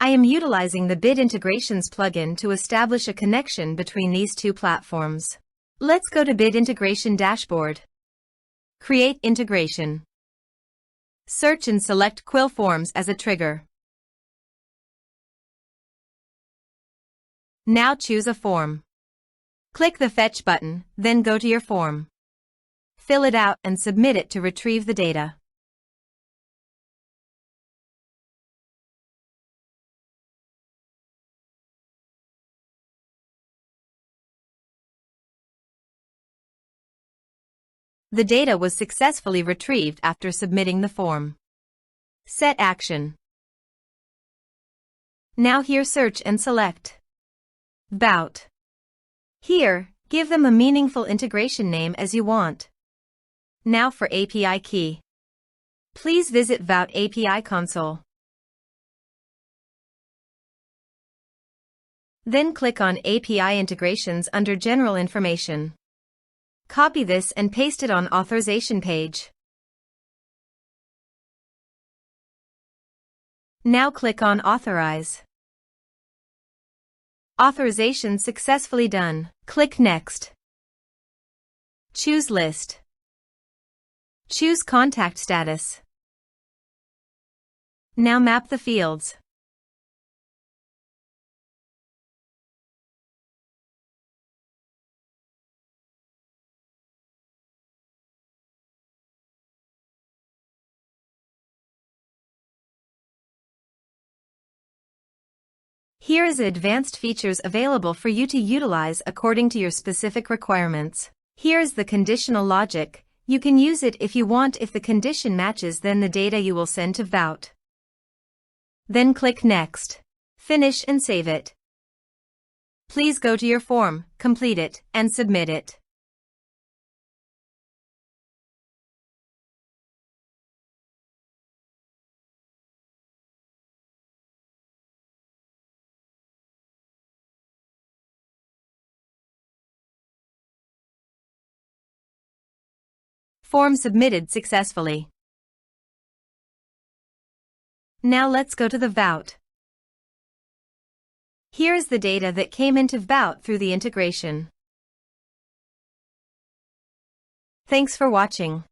I am utilizing the Bid Integrations plugin to establish a connection between these two platforms. Let's go to Bid Integration Dashboard. Create integration. Search and select Quill Forms as a trigger. Now choose a form. Click the Fetch button, then go to your form. Fill it out and submit it to retrieve the data. The data was successfully retrieved after submitting the form. Set action. Now here search and select VBout. Here, give them a meaningful integration name as you want. Now for API key. Please visit VBout API console. Then click on API integrations under General Information. Copy this and paste it on authorization page. Now click on Authorize. Authorization successfully done. Click Next. Choose List. Choose Contact Status. Now map the fields. Here is advanced features available for you to utilize according to your specific requirements. Here is the conditional logic. You can use it if you want. If the condition matches, then the data you will send to VBout. Then click Next. Finish and save it. Please go to your form, complete it, and submit it. Form submitted successfully. Now let's go to the VBout. Here is the data that came into VBout through the integration. Thanks for watching.